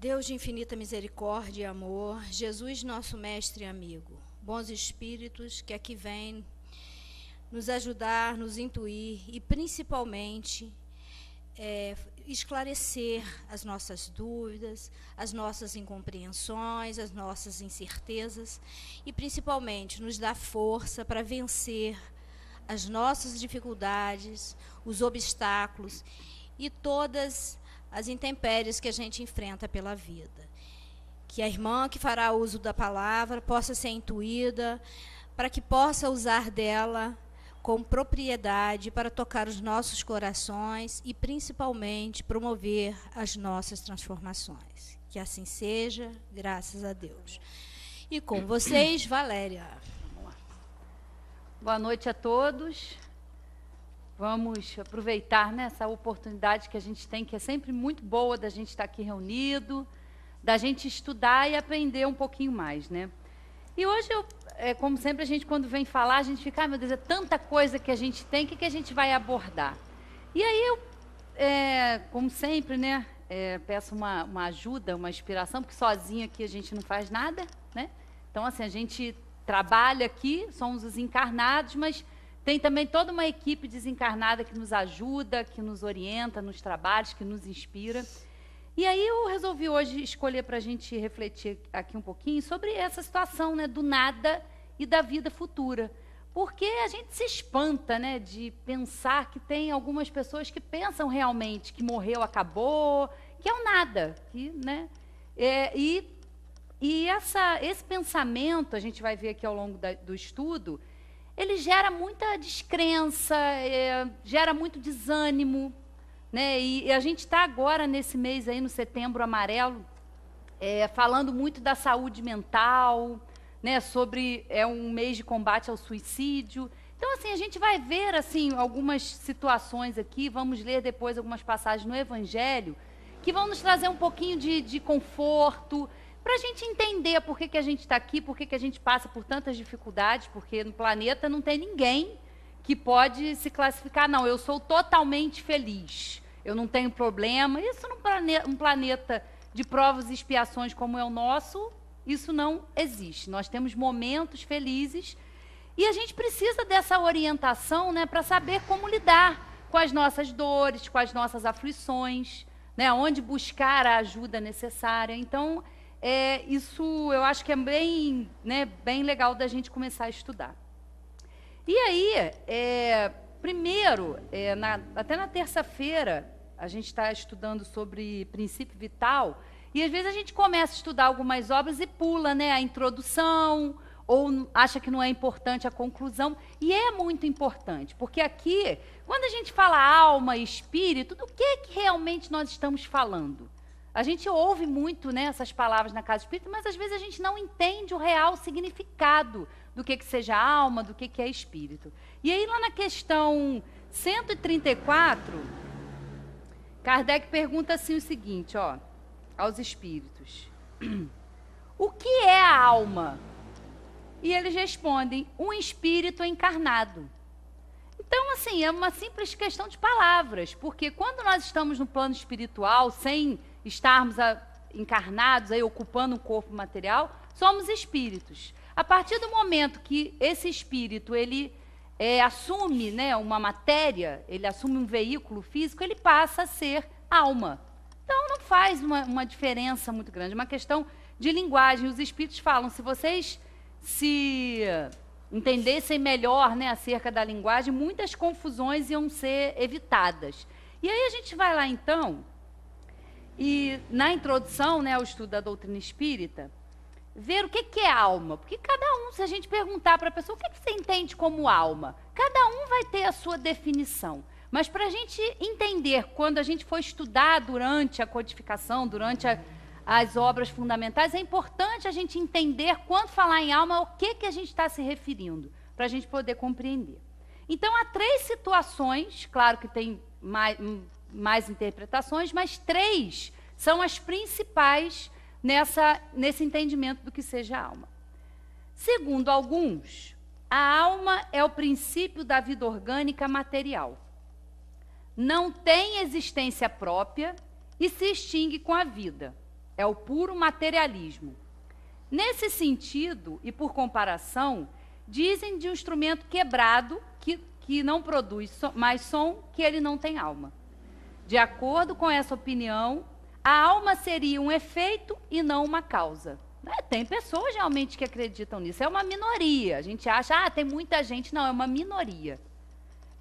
Deus de infinita misericórdia e amor, Jesus nosso mestre e amigo, bons espíritos que aqui vêm nos ajudar, nos intuir e principalmente esclarecer as nossas dúvidas, as nossas incompreensões, as nossas incertezas e principalmente nos dar força para vencer as nossas dificuldades, os obstáculos e todas as intempéries que a gente enfrenta pela vida. Que a irmã que fará uso da palavra possa ser intuída, para que possa usar dela com propriedade para tocar os nossos corações e principalmente promover as nossas transformações. Que assim seja, graças a Deus. E com vocês, Valéria. Boa noite a todos. Vamos aproveitar, né, essa oportunidade que a gente tem, que é sempre muito boa da gente estar aqui reunido, da gente estudar e aprender um pouquinho mais, né? E hoje, como sempre, a gente, quando vem falar, a gente fica, meu Deus, é tanta coisa que a gente tem, o que a gente vai abordar? E aí eu, como sempre, né, peço uma ajuda, uma inspiração, porque sozinha aqui a gente não faz nada, né? Então, assim, a gente trabalha aqui, somos os encarnados, mas tem também toda uma equipe desencarnada que nos ajuda, que nos orienta nos trabalhos, que nos inspira. E aí eu resolvi hoje escolher para a gente refletir aqui um pouquinho sobre essa situação, né, do nada e da vida futura. Porque a gente se espanta, né, de pensar que tem algumas pessoas que pensam realmente que morreu, acabou, que é o nada. Que, né, esse pensamento, a gente vai ver aqui ao longo do estudo, ele gera muita descrença, gera muito desânimo, né? E a gente está agora, nesse mês aí, no Setembro Amarelo, falando muito da saúde mental, né? Sobre um mês de combate ao suicídio. Então, assim, a gente vai ver assim, algumas situações aqui, vamos ler depois algumas passagens no Evangelho, que vão nos trazer um pouquinho de conforto, para a gente entender por que a gente está aqui, por que a gente passa por tantas dificuldades, porque no planeta não tem ninguém que pode se classificar, não, eu sou totalmente feliz, eu não tenho problema. Isso num planeta de provas e expiações como é o nosso, isso não existe. Nós temos momentos felizes e a gente precisa dessa orientação, né, para saber como lidar com as nossas dores, com as nossas aflições, né, onde buscar a ajuda necessária. Então, isso eu acho que é bem, né, bem legal da gente começar a estudar. E aí, primeiro, até na terça-feira, a gente está estudando sobre princípio vital, e às vezes a gente começa a estudar algumas obras e pula, né, a introdução, ou acha que não é importante a conclusão, e é muito importante, porque aqui, quando a gente fala alma e espírito, do que realmente nós estamos falando? A gente ouve muito, né, essas palavras na casa espírita, mas às vezes a gente não entende o real significado do que seja alma, do que é espírito. E aí, lá na questão 134, Kardec pergunta assim o seguinte, ó, aos espíritos: o que é a alma? E eles respondem: um espírito encarnado. Então, assim, é uma simples questão de palavras, porque quando nós estamos no plano espiritual, sem estarmos encarnados, aí, ocupando um corpo material, somos espíritos. A partir do momento que esse espírito ele assume, né, uma matéria, ele assume um veículo físico, ele passa a ser alma. Então, não faz uma diferença muito grande, é uma questão de linguagem. Os espíritos falam, se vocês se entendessem melhor, né, acerca da linguagem, muitas confusões iam ser evitadas. E aí a gente vai lá, então, e na introdução, né, ao estudo da doutrina espírita, ver o que é alma. Porque cada um, se a gente perguntar para a pessoa, o que você entende como alma? Cada um vai ter a sua definição. Mas para a gente entender, quando a gente for estudar durante a codificação, durante as obras fundamentais, é importante a gente entender, quando falar em alma, o que a gente está se referindo, para a gente poder compreender. Então, há 3 situações, claro que tem mais interpretações, mas 3 são as principais nesse entendimento do que seja alma. Segundo alguns, a alma é o princípio da vida orgânica material. Não tem existência própria e se extingue com a vida. é o puro materialismo. Nesse sentido, e por comparação, dizem de um instrumento quebrado que não produz mais som, que ele não tem alma. De acordo com essa opinião, a alma seria um efeito e não uma causa. Tem pessoas realmente que acreditam nisso. É uma minoria. A gente acha, tem muita gente. Não, é uma minoria.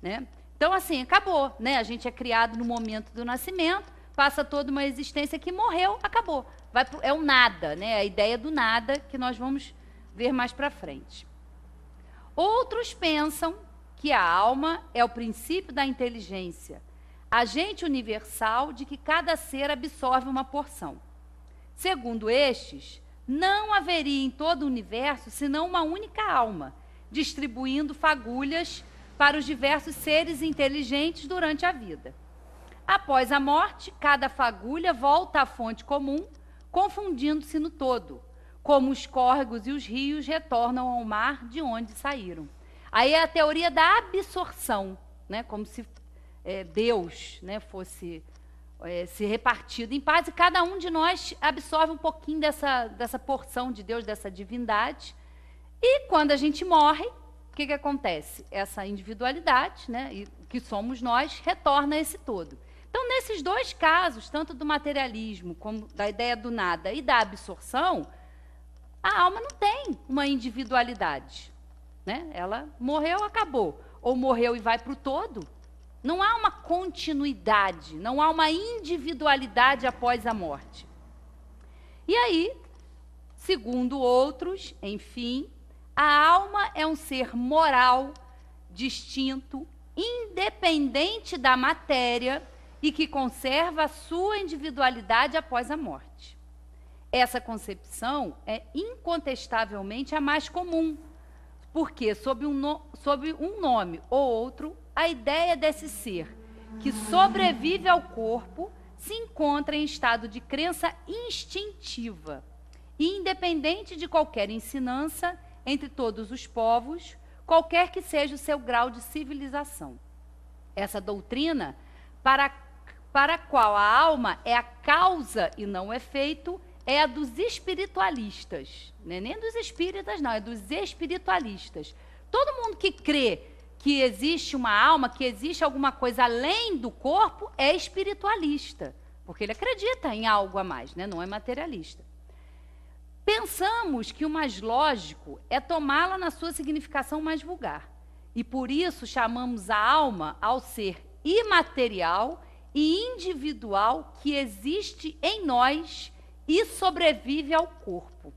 Né? Então, assim, acabou. Né? A gente é criado no momento do nascimento, passa toda uma existência que morreu, acabou. É o nada, né? A ideia do nada que nós vamos ver mais para frente. Outros pensam que a alma é o princípio da inteligência, agente universal de que cada ser absorve uma porção. Segundo estes, não haveria em todo o universo senão uma única alma, distribuindo fagulhas para os diversos seres inteligentes durante a vida. Após a morte, cada fagulha volta à fonte comum, confundindo-se no todo, como os córregos e os rios retornam ao mar de onde saíram. Aí é a teoria da absorção, né? Como se Deus, né, fosse se repartido em paz, e cada um de nós absorve um pouquinho dessa porção de Deus, dessa divindade. E quando a gente morre, o que acontece? Essa individualidade, né, que somos nós, retorna a esse todo. Então, nesses dois casos, tanto do materialismo como da ideia do nada e da absorção, a alma não tem uma individualidade. Né? Ela morreu, acabou. Ou morreu e vai para o todo. Não há uma continuidade, não há uma individualidade após a morte. E aí, segundo outros, enfim, a alma é um ser moral, distinto, independente da matéria e que conserva a sua individualidade após a morte. Essa concepção é incontestavelmente a mais comum, porque, sob um nome ou outro, a ideia desse ser, que sobrevive ao corpo, se encontra em estado de crença instintiva e independente de qualquer ensinança entre todos os povos, qualquer que seja o seu grau de civilização. Essa doutrina, para a qual a alma é a causa e não o efeito, é a dos espiritualistas. Não é nem dos espíritas, não, é dos espiritualistas. Todo mundo que crê que existe uma alma, que existe alguma coisa além do corpo, é espiritualista, porque ele acredita em algo a mais, né? Não é materialista. Pensamos que o mais lógico é tomá-la na sua significação mais vulgar, e por isso chamamos a alma ao ser imaterial e individual que existe em nós e sobrevive ao corpo.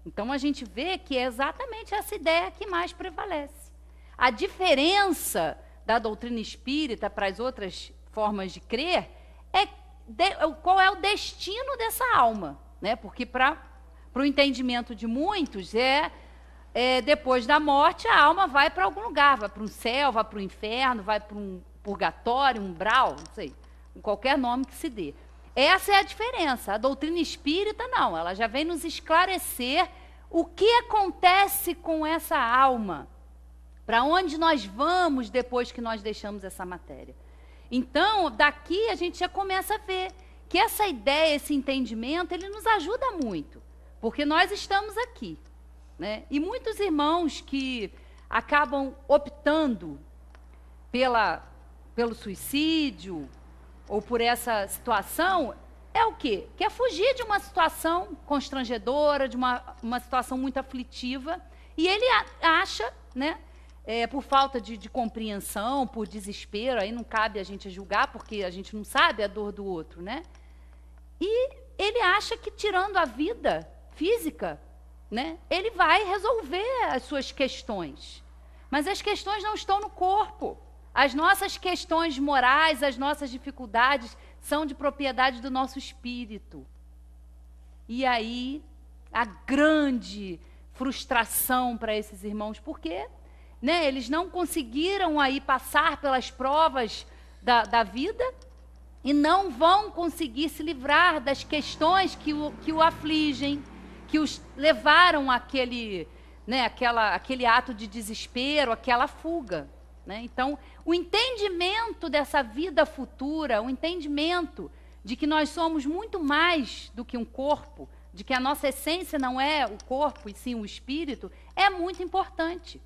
Então, a gente vê que é exatamente essa ideia que mais prevalece. A diferença da doutrina espírita para as outras formas de crer é qual é o destino dessa alma. Né? Porque, para o entendimento de muitos, depois da morte, a alma vai para algum lugar, vai para um céu, vai para o inferno, vai para um purgatório, um umbral, não sei, qualquer nome que se dê. Essa é a diferença. A doutrina espírita, não. Ela já vem nos esclarecer o que acontece com essa alma. Para onde nós vamos depois que nós deixamos essa matéria. Então, daqui a gente já começa a ver que essa ideia, esse entendimento, ele nos ajuda muito. Porque nós estamos aqui. Né? E muitos irmãos que acabam optando pelo suicídio, ou por essa situação, é o quê? Quer fugir de uma situação constrangedora, de uma situação muito aflitiva, e ele acha, né, por falta de compreensão, por desespero, aí não cabe a gente julgar, porque a gente não sabe a dor do outro, né? E ele acha que tirando a vida física, né, ele vai resolver as suas questões. Mas as questões não estão no corpo. As nossas questões morais, as nossas dificuldades são de propriedade do nosso espírito. E aí, a grande frustração para esses irmãos, porque né, eles não conseguiram aí passar pelas provas da vida e não vão conseguir se livrar das questões que o afligem, que os levaram àquele ato de desespero, aquela fuga. Né? Então, o entendimento dessa vida futura, o entendimento de que nós somos muito mais do que um corpo, de que a nossa essência não é o corpo e sim o espírito, é muito importante.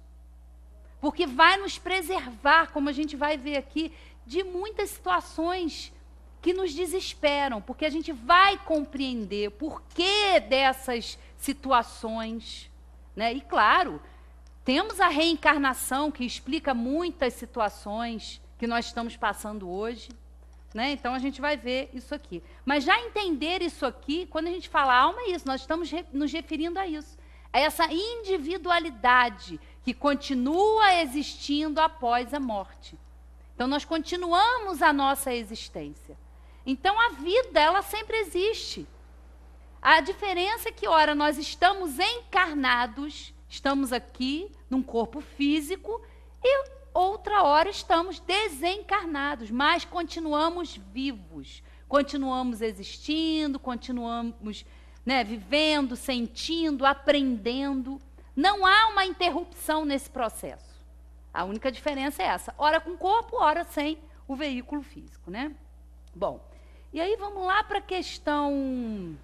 Porque vai nos preservar, como a gente vai ver aqui, de muitas situações que nos desesperam, porque a gente vai compreender o porquê dessas situações, né? E claro, temos a reencarnação que explica muitas situações que nós estamos passando hoje, né? Então a gente vai ver isso aqui. Mas já entender isso aqui, quando a gente fala alma, é isso, nós estamos nos referindo a isso. É essa individualidade que continua existindo após a morte. Então nós continuamos a nossa existência. Então a vida, ela sempre existe. A diferença é que, ora, nós estamos encarnados, estamos aqui num corpo físico, e outra hora estamos desencarnados, mas continuamos vivos, continuamos existindo, continuamos, né, vivendo, sentindo, aprendendo. Não há uma interrupção nesse processo. A única diferença é essa, ora com o corpo, ora sem o veículo físico, né? Bom, e aí vamos lá para a questão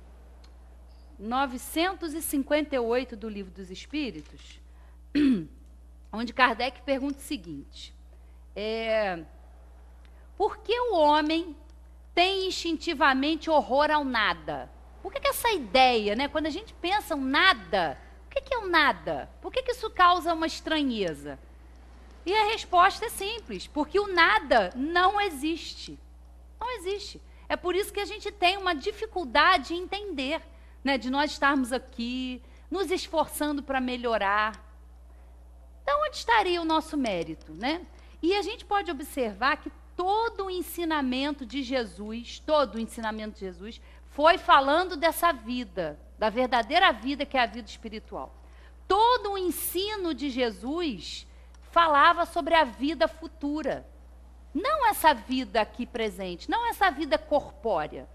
958 do Livro dos Espíritos, onde Kardec pergunta o seguinte: por que o homem tem instintivamente horror ao nada? Por que essa ideia, né? Quando a gente pensa um nada, o que é o nada? Por que isso causa uma estranheza? E a resposta é simples, porque o nada não existe. Não existe. É por isso que a gente tem uma dificuldade em entender, né, de nós estarmos aqui, nos esforçando para melhorar. Então, onde estaria o nosso mérito, né? E a gente pode observar que todo o ensinamento de Jesus, foi falando dessa vida, da verdadeira vida que é a vida espiritual. Todo o ensino de Jesus falava sobre a vida futura. Não essa vida aqui presente, não essa vida corpórea.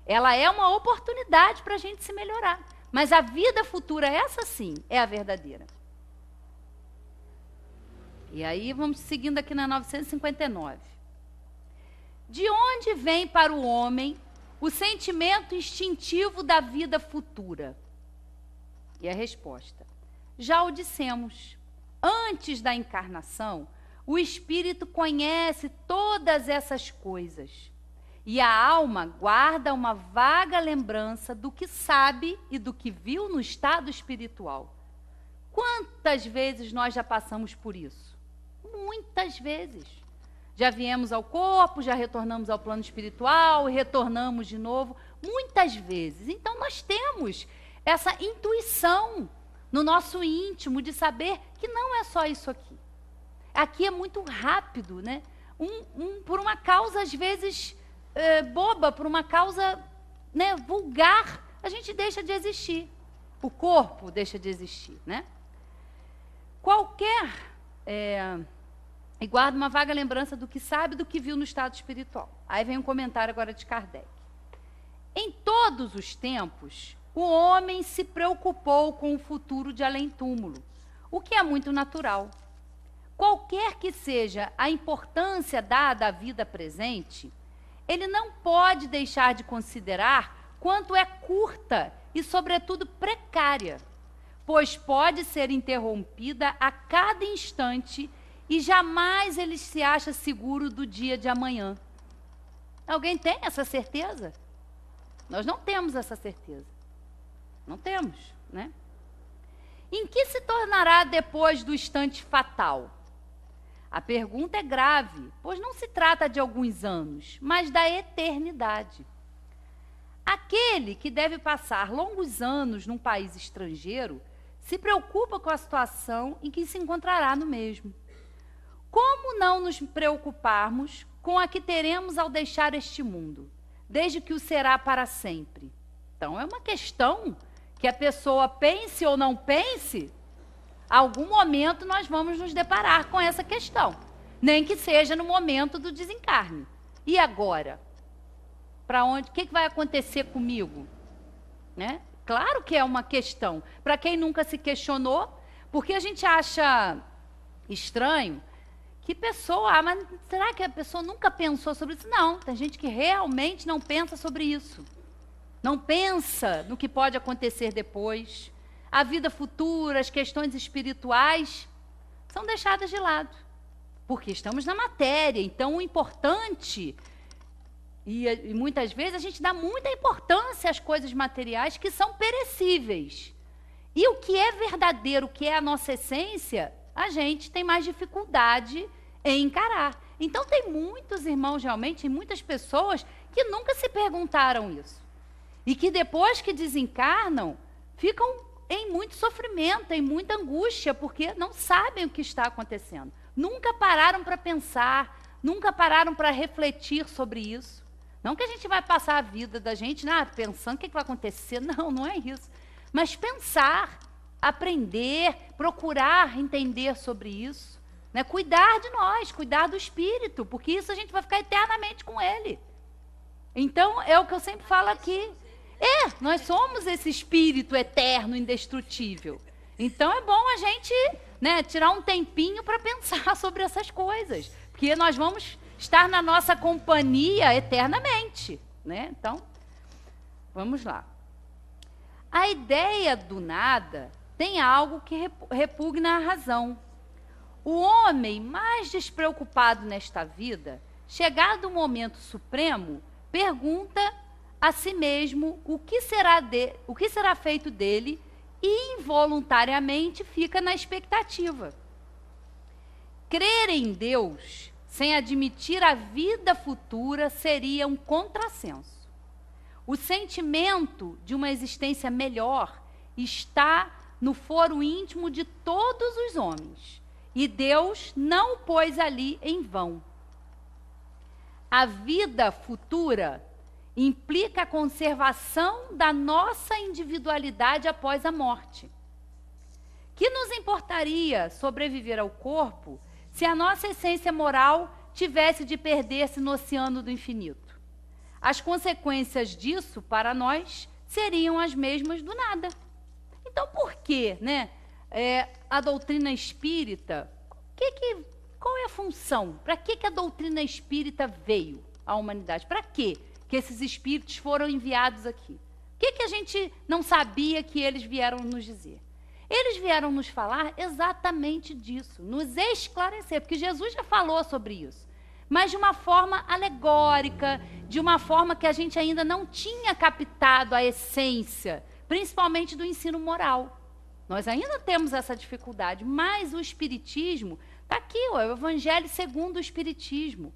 Ela é uma oportunidade para a gente se melhorar. Mas a vida futura, essa sim, é a verdadeira. E aí vamos seguindo aqui na 959. De onde vem para o homem o sentimento instintivo da vida futura? E a resposta: já o dissemos. Antes da encarnação, o espírito conhece todas essas coisas. E a alma guarda uma vaga lembrança do que sabe e do que viu no estado espiritual. Quantas vezes nós já passamos por isso? Muitas vezes. Já viemos ao corpo, já retornamos ao plano espiritual, retornamos de novo, muitas vezes. Então nós temos essa intuição no nosso íntimo de saber que não é só isso aqui. Aqui é muito rápido, né? Por uma causa, às vezes, boba, por uma causa, né, vulgar, a gente deixa de existir. O corpo deixa de existir, né? E guarda uma vaga lembrança do que sabe, do que viu no estado espiritual. Aí vem um comentário agora de Kardec. Em todos os tempos, o homem se preocupou com o futuro de além-túmulo, o que é muito natural. Qualquer que seja a importância dada à vida presente, ele não pode deixar de considerar quanto é curta e, sobretudo, precária, pois pode ser interrompida a cada instante e jamais ele se acha seguro do dia de amanhã. Alguém tem essa certeza? Nós não temos essa certeza. Não temos, né? Em que se tornará depois do instante fatal? A pergunta é grave, pois não se trata de alguns anos, mas da eternidade. Aquele que deve passar longos anos num país estrangeiro se preocupa com a situação em que se encontrará no mesmo. Como não nos preocuparmos com a que teremos ao deixar este mundo, desde que o será para sempre? Então, é uma questão que a pessoa pense ou não pense, algum momento nós vamos nos deparar com essa questão, nem que seja no momento do desencarne. E agora? Para onde? O que vai acontecer comigo? Né? Claro que é uma questão. Para quem nunca se questionou, porque a gente acha estranho que pessoa, mas será que a pessoa nunca pensou sobre isso? Não, tem gente que realmente não pensa sobre isso. Não pensa no que pode acontecer depois. A vida futura, as questões espirituais são deixadas de lado. Porque estamos na matéria, então o importante, e muitas vezes a gente dá muita importância às coisas materiais que são perecíveis. E o que é verdadeiro, o que é a nossa essência, a gente tem mais dificuldade em encarar. Então tem muitos irmãos realmente, e muitas pessoas que nunca se perguntaram isso. E que depois que desencarnam, ficam em muito sofrimento, em muita angústia, porque não sabem o que está acontecendo. Nunca pararam para pensar, nunca pararam para refletir sobre isso. Não que a gente vai passar a vida da gente pensando o que vai acontecer. Não, não é isso. Mas pensar, aprender, procurar entender sobre isso. Né? Cuidar de nós, cuidar do espírito, porque isso a gente vai ficar eternamente com ele. Então, é o que eu sempre falo aqui. Nós somos esse espírito eterno, indestrutível. Então, é bom a gente, né, tirar um tempinho para pensar sobre essas coisas. Porque nós vamos estar na nossa companhia eternamente. Né? Então, vamos lá. A ideia do nada tem algo que repugna a razão. O homem mais despreocupado nesta vida, chegado o momento supremo, pergunta a si mesmo o que será feito dele e involuntariamente fica na expectativa. Crer em Deus sem admitir a vida futura seria um contrassenso. O sentimento de uma existência melhor está no foro íntimo de todos os homens, e Deus não o pôs ali em vão. A vida futura implica a conservação da nossa individualidade após a morte. Que nos importaria sobreviver ao corpo se a nossa essência moral tivesse de perder-se no oceano do infinito? As consequências disso, para nós, seriam as mesmas do nada. Então, por que, né, a doutrina espírita, qual é a função? Para que a doutrina espírita veio à humanidade? Para que esses espíritos foram enviados aqui? O que a gente não sabia que eles vieram nos dizer? Eles vieram nos falar exatamente disso, nos esclarecer, porque Jesus já falou sobre isso, mas de uma forma alegórica, de uma forma que a gente ainda não tinha captado a essência, principalmente do ensino moral. Nós ainda temos essa dificuldade, mas o Espiritismo está aqui, o Evangelho segundo o Espiritismo.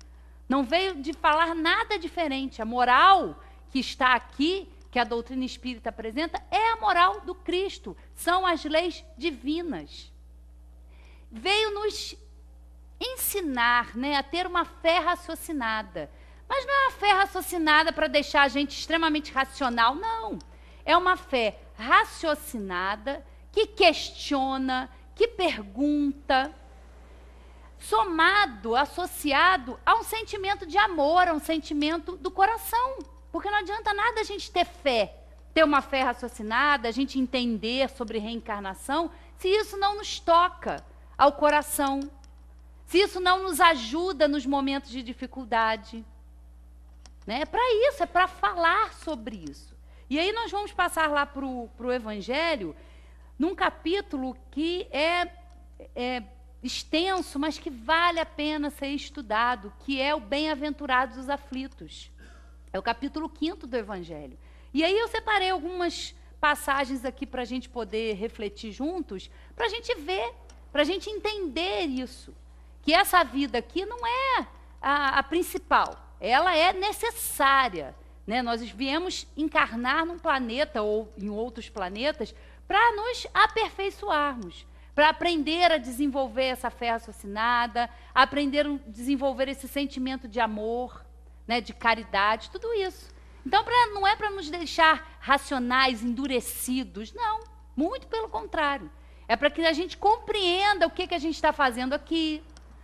Não veio de falar nada diferente. A moral que está aqui, que a doutrina espírita apresenta, é a moral do Cristo. São as leis divinas. Veio nos ensinar, né, a ter uma fé raciocinada. Mas não é uma fé raciocinada para deixar a gente extremamente racional, não. É uma fé raciocinada, que questiona, que pergunta, somado, associado a um sentimento de amor, a um sentimento do coração. Porque não adianta nada a gente ter fé, ter uma fé raciocinada, a gente entender sobre reencarnação, se isso não nos toca ao coração, se isso não nos ajuda nos momentos de dificuldade. Né? É para isso, é para falar sobre isso. E aí nós vamos passar lá para o Evangelho, num capítulo que é extenso, mas que vale a pena ser estudado, que é o Bem-aventurados os aflitos. É o capítulo 5º do Evangelho. E aí eu separei algumas passagens aqui para a gente poder refletir juntos, para a gente ver, para a gente entender isso. Que essa vida aqui não é a principal, ela é necessária. Né? Nós viemos encarnar num planeta ou em outros planetas para nos aperfeiçoarmos, para aprender a desenvolver essa fé raciocinada, aprender a desenvolver esse sentimento de amor, né, de caridade, tudo isso. Então, não é para nos deixar racionais, endurecidos, não, muito pelo contrário. É para que a gente compreenda o que a gente está fazendo aqui,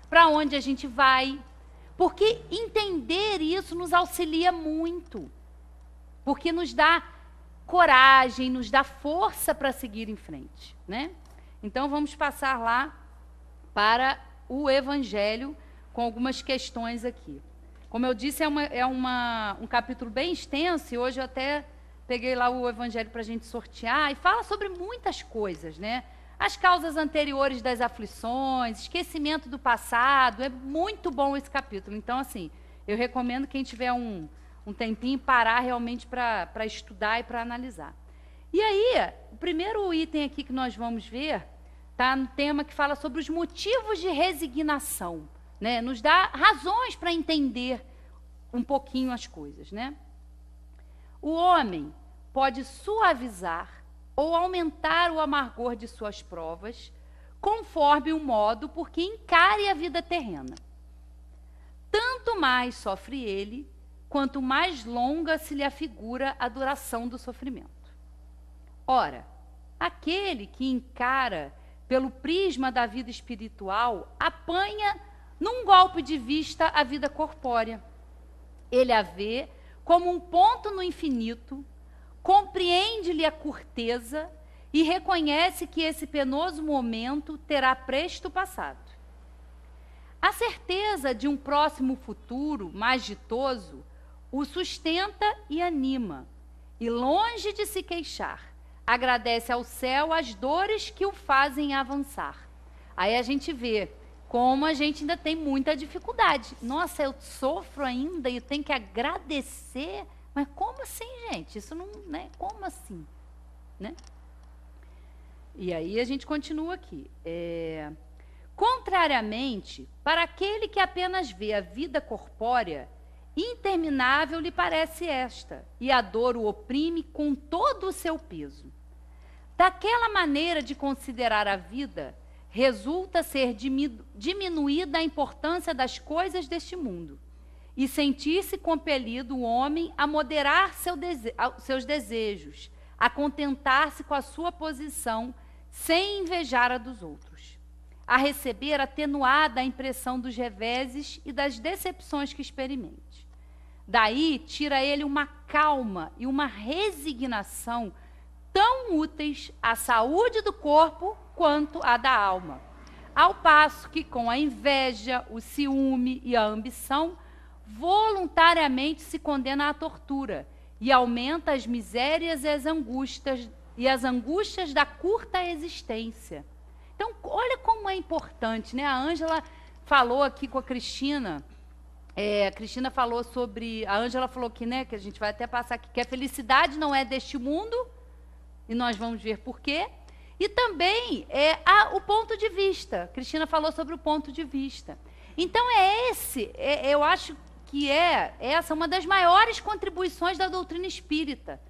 para onde a gente vai, porque entender isso nos auxilia muito, porque nos dá coragem, nos dá força para seguir em frente, né? Então, vamos passar lá para o Evangelho, com algumas questões aqui. Como eu disse, é um capítulo bem extenso, e hoje eu até peguei lá o Evangelho para a gente sortear, e fala sobre muitas coisas, né? As causas anteriores das aflições, esquecimento do passado, é muito bom esse capítulo. Então, assim, eu recomendo quem tiver um tempinho parar realmente para estudar e para analisar. E aí, o primeiro item aqui que nós vamos ver está no tema que fala sobre os motivos de resignação, né? Nos dá razões para entender um pouquinho as coisas, né? O homem pode suavizar ou aumentar o amargor de suas provas, conforme o modo por que encare a vida terrena. Tanto mais sofre ele, quanto mais longa se lhe afigura a duração do sofrimento. Ora, aquele que encara pelo prisma da vida espiritual, apanha num golpe de vista a vida corpórea. Ele a vê como um ponto no infinito, compreende-lhe a curteza e reconhece que esse penoso momento terá presto passado. A certeza de um próximo futuro mais ditoso o sustenta e anima, e longe de se queixar, agradece ao céu as dores que o fazem avançar. Aí a gente vê como a gente ainda tem muita dificuldade. Nossa, eu sofro ainda e eu tenho que agradecer. Mas como assim, gente? Isso não, né? Como assim? Né? E aí a gente continua aqui. Contrariamente, para aquele que apenas vê a vida corpórea, interminável lhe parece esta, e a dor o oprime com todo o seu peso. Daquela maneira de considerar a vida, resulta ser diminuída a importância das coisas deste mundo, e sentir-se compelido o homem a moderar seus desejos, a contentar-se com a sua posição, sem invejar a dos outros, a receber atenuada a impressão dos reveses e das decepções que experimente. Daí tira ele uma calma e uma resignação tão úteis à saúde do corpo quanto à da alma, ao passo que com a inveja, o ciúme e a ambição, voluntariamente se condena à tortura e aumenta as misérias e as angústias da curta existência. Então, olha como é importante, né? A Ângela falou aqui com a Cristina, a Cristina falou sobre, a Ângela falou que, né, que a gente vai até passar aqui, que a felicidade não é deste mundo, e nós vamos ver por quê. E também o ponto de vista. A Cristina falou sobre o ponto de vista. Então, eu acho que essa uma das maiores contribuições da doutrina espírita,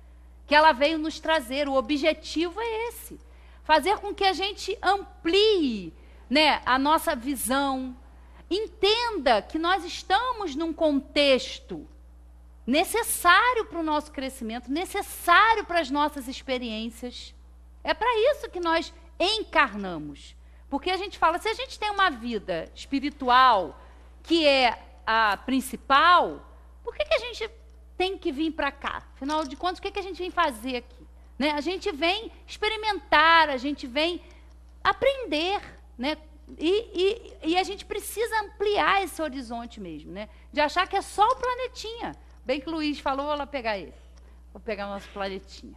que ela veio nos trazer. O objetivo é esse. Fazer com que a gente amplie, né, a nossa visão, entenda que nós estamos num contexto necessário para o nosso crescimento, necessário para as nossas experiências. É para isso que nós encarnamos. Porque a gente fala, se a gente tem uma vida espiritual que é a principal, por que a gente tem que vir para cá? Afinal de contas, o que a gente vem fazer aqui? Né? A gente vem experimentar, a gente vem aprender, né? E a gente precisa ampliar esse horizonte mesmo, né? De achar que é só o planetinha. Bem que o Luiz falou, vou lá pegar ele. Vou pegar o nosso planetinha.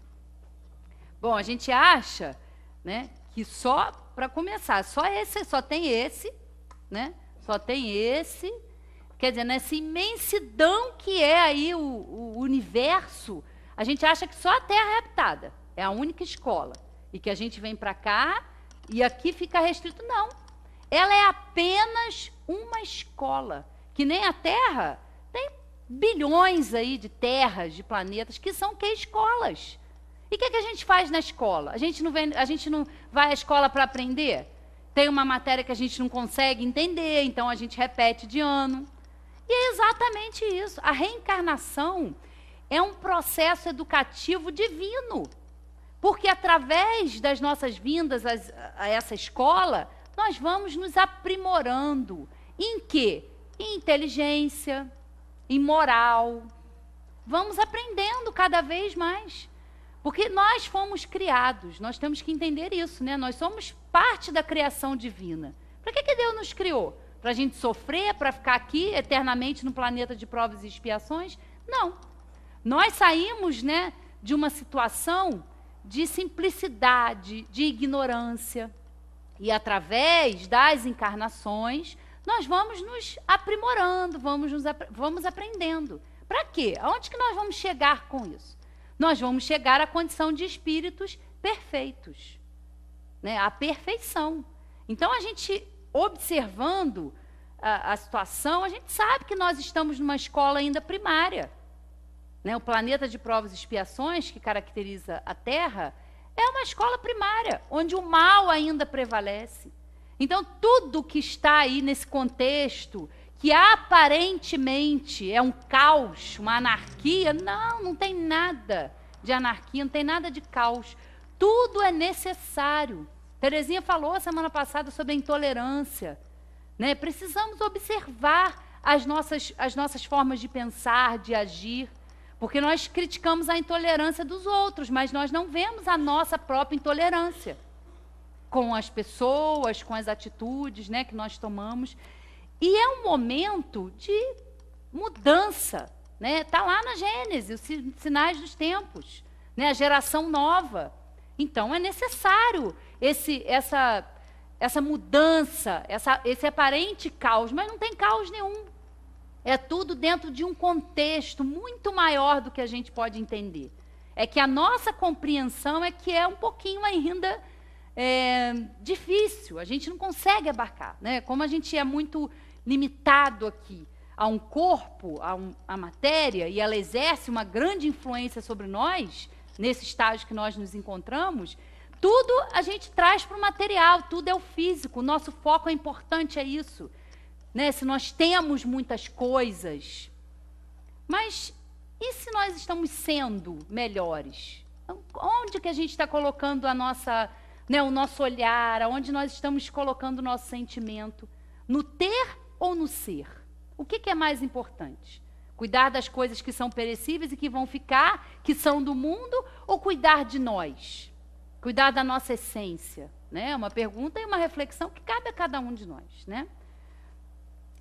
Bom, a gente acha, né, que só, para começar, só tem esse, né? Só tem esse. Quer dizer, nessa imensidão que é aí o universo, a gente acha que só a Terra é habitada. É a única escola. E que a gente vem para cá e aqui fica restrito. Não. Ela é apenas uma escola. Que nem a Terra tem bilhões aí de terras, de planetas, que são escolas. E o que a gente faz na escola? A gente não vai à escola para aprender? Tem uma matéria que a gente não consegue entender, então a gente repete de ano. E é exatamente isso. A reencarnação é um processo educativo divino. Porque através das nossas vindas a essa escola, nós vamos nos aprimorando. Em quê? Em inteligência, em moral. Vamos aprendendo cada vez mais. Porque nós fomos criados, nós temos que entender isso, né? Nós somos parte da criação divina. Para que Deus nos criou? Para a gente sofrer, para ficar aqui eternamente no planeta de provas e expiações? Não. Nós saímos, né, de uma situação de simplicidade, de ignorância. E através das encarnações, nós vamos nos aprimorando, vamos aprendendo. Para quê? Aonde que nós vamos chegar com isso? Nós vamos chegar à condição de espíritos perfeitos, né? A perfeição. Então, a gente, observando a situação, a gente sabe que nós estamos numa escola ainda primária. Né? O planeta de provas e expiações, que caracteriza a Terra, é uma escola primária, onde o mal ainda prevalece. Então, tudo que está aí nesse contexto, que aparentemente é um caos, uma anarquia, não tem nada de anarquia, não tem nada de caos. Tudo é necessário. Terezinha falou semana passada sobre a intolerância. Né? Precisamos observar as nossas formas de pensar, de agir, porque nós criticamos a intolerância dos outros, mas nós não vemos a nossa própria intolerância com as pessoas, com as atitudes, né, que nós tomamos. E é um momento de mudança. Né? Tá lá na Gênesis, os sinais dos tempos, né? A geração nova. Então, é necessário essa mudança, esse aparente caos, mas não tem caos nenhum. É tudo dentro de um contexto muito maior do que a gente pode entender. É que a nossa compreensão é que é um pouquinho ainda difícil, a gente não consegue abarcar. Né? Como a gente é muito limitado aqui a um corpo, a matéria, e ela exerce uma grande influência sobre nós, nesse estágio que nós nos encontramos, tudo a gente traz para o material, tudo é o físico, o nosso foco é importante, é isso. Né? Se nós temos muitas coisas, mas e se nós estamos sendo melhores? Onde que a gente está colocando a nossa, né, o nosso olhar, aonde nós estamos colocando o nosso sentimento? No ter ou no ser? O que é mais importante? Cuidar das coisas que são perecíveis e que vão ficar, que são do mundo, ou cuidar de nós? Cuidar da nossa essência? Né? Uma pergunta e uma reflexão que cabe a cada um de nós. Né?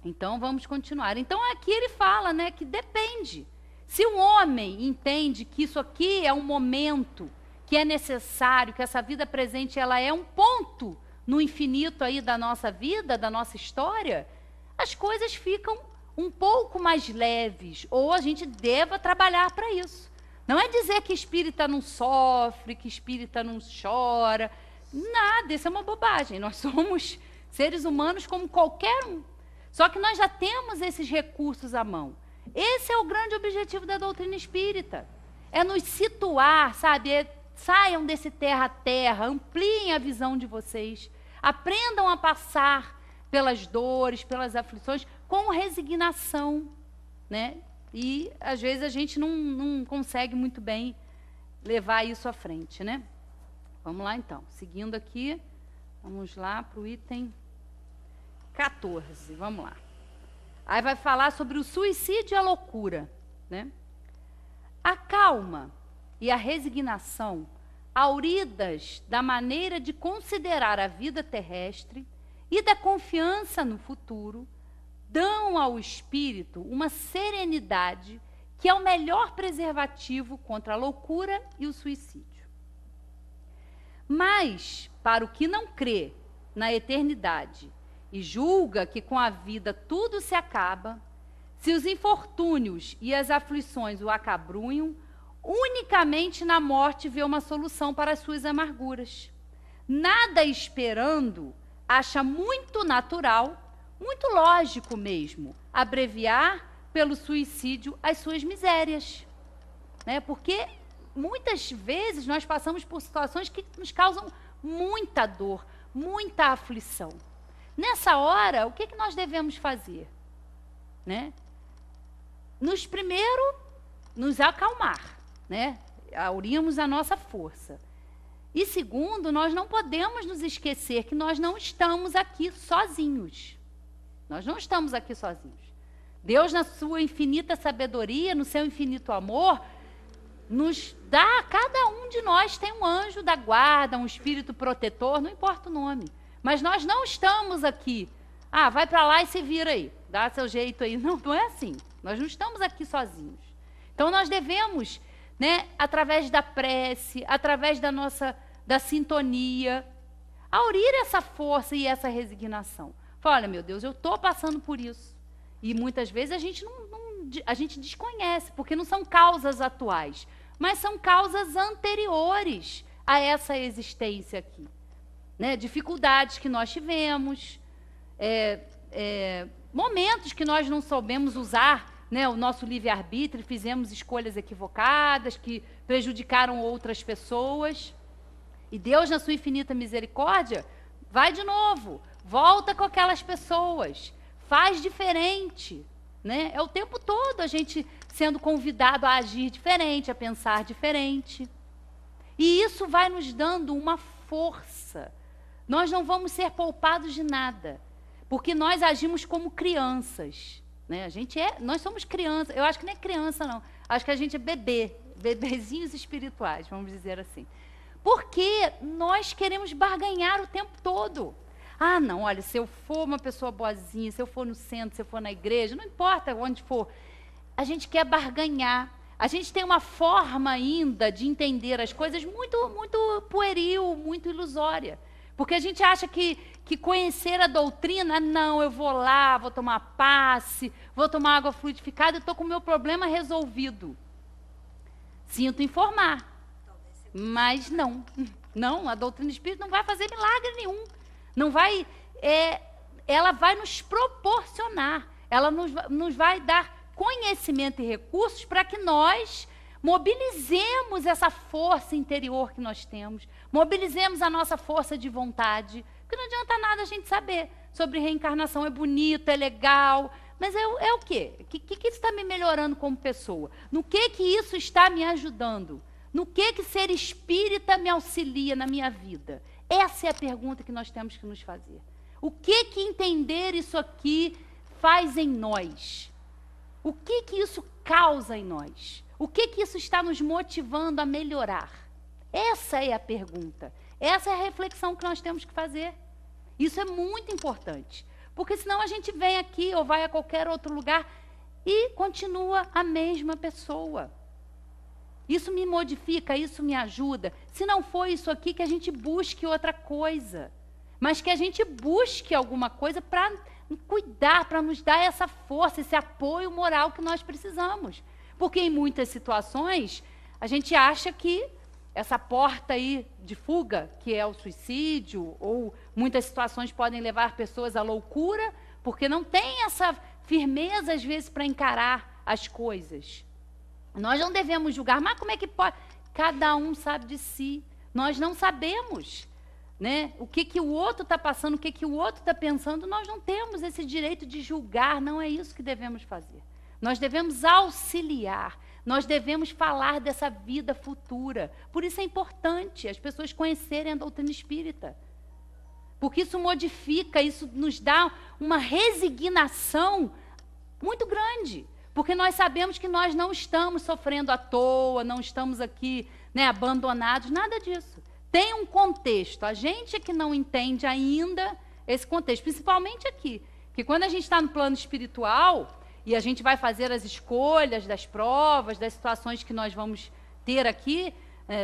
Então, vamos continuar. Então, aqui ele fala, né, que depende. Se um homem entende que isso aqui é um momento que é necessário, que essa vida presente ela é um ponto no infinito aí da nossa vida, da nossa história, as coisas ficam um pouco mais leves, ou a gente deva trabalhar para isso. Não é dizer que espírita não sofre, que espírita não chora, nada, isso é uma bobagem. Nós somos seres humanos como qualquer um. Só que nós já temos esses recursos à mão. Esse é o grande objetivo da doutrina espírita. É nos situar, sabe? Saiam desse terra a terra, ampliem a visão de vocês, aprendam a passar pelas dores, pelas aflições, com resignação, né? E, às vezes, a gente não consegue muito bem levar isso à frente, né? Vamos lá, então. Seguindo aqui, vamos lá para o item 14, vamos lá. Aí vai falar sobre o suicídio e a loucura, né? A calma e a resignação, auridas da maneira de considerar a vida terrestre e da confiança no futuro, dão ao espírito uma serenidade que é o melhor preservativo contra a loucura e o suicídio. Mas, para o que não crê na eternidade e julga que com a vida tudo se acaba, se os infortúnios e as aflições o acabrunham, unicamente na morte vê uma solução para as suas amarguras. Nada esperando, acha muito natural, muito lógico mesmo, abreviar pelo suicídio as suas misérias. Né? Porque muitas vezes nós passamos por situações que nos causam muita dor, muita aflição. Nessa hora, o que nós devemos fazer? Né? Primeiro, nos acalmar, né? Aurimos a nossa força. E segundo, nós não podemos nos esquecer que nós não estamos aqui sozinhos. Nós não estamos aqui sozinhos. Deus, na sua infinita sabedoria, no seu infinito amor, nos dá, cada um de nós tem um anjo da guarda, um espírito protetor, não importa o nome. Mas nós não estamos aqui Ah, vai para lá e se vira aí, dá seu jeito aí. Não, não é assim. Nós não estamos aqui sozinhos. Então, nós devemos, né, através da prece, através da sintonia, aurir essa força e essa resignação. Fala, olha, meu Deus, eu estou passando por isso. E muitas vezes a gente desconhece, porque não são causas atuais, mas são causas anteriores a essa existência aqui. Né? Dificuldades que nós tivemos, momentos que nós não soubemos usar, né, o nosso livre-arbítrio, fizemos escolhas equivocadas que prejudicaram outras pessoas. E Deus, na sua infinita misericórdia, vai de novo, volta com aquelas pessoas, faz diferente. Né? É o tempo todo a gente sendo convidado a agir diferente, a pensar diferente. E isso vai nos dando uma força. Nós não vamos ser poupados de nada, porque nós agimos como crianças. Né? Nós somos crianças. Eu acho que não é criança, não. Acho que a gente é bebezinhos espirituais, vamos dizer assim. Porque nós queremos barganhar o tempo todo. Ah, não, olha, se eu for uma pessoa boazinha, se eu for no centro, se eu for na igreja, não importa onde for, a gente quer barganhar. A gente tem uma forma ainda de entender as coisas muito, muito pueril, muito ilusória. Porque a gente acha que conhecer a doutrina, não, eu vou lá, vou tomar passe, vou tomar água fluidificada e estou com o meu problema resolvido. Sinto informar. Mas não. Não, a doutrina espírita não vai fazer milagre nenhum. Não vai, ela vai nos proporcionar, ela nos vai dar conhecimento e recursos para que nós mobilizemos essa força interior que nós temos, mobilizemos a nossa força de vontade, porque não adianta nada a gente saber sobre reencarnação, é bonito, é legal, mas é o quê? O que isso está me melhorando como pessoa? No que isso está me ajudando? No que ser espírita me auxilia na minha vida? Essa é a pergunta que nós temos que nos fazer. O que entender isso aqui faz em nós? O que isso causa em nós? O que isso está nos motivando a melhorar? Essa é a pergunta. Essa é a reflexão que nós temos que fazer. Isso é muito importante. Porque senão a gente vem aqui ou vai a qualquer outro lugar e continua a mesma pessoa. Isso me modifica, isso me ajuda. Se não for isso aqui, que a gente busque outra coisa. Mas que a gente busque alguma coisa para cuidar, para nos dar essa força, esse apoio moral que nós precisamos. Porque em muitas situações, a gente acha que essa porta aí de fuga, que é o suicídio, ou muitas situações podem levar pessoas à loucura, porque não tem essa firmeza, às vezes, para encarar as coisas. Nós não devemos julgar, mas como é que pode? Cada um sabe de si. Nós não sabemos, né? O que o outro está passando, o que o outro está pensando. Nós não temos esse direito de julgar, não é isso que devemos fazer. Nós devemos auxiliar, nós devemos falar dessa vida futura. Por isso é importante as pessoas conhecerem a doutrina espírita. Porque isso modifica, isso nos dá uma resignação muito grande. Porque nós sabemos que nós não estamos sofrendo à toa, não estamos aqui, né, abandonados, nada disso. Tem um contexto. A gente é que não entende ainda esse contexto, principalmente aqui. Que quando a gente está no plano espiritual e a gente vai fazer as escolhas das provas, das situações que nós vamos ter aqui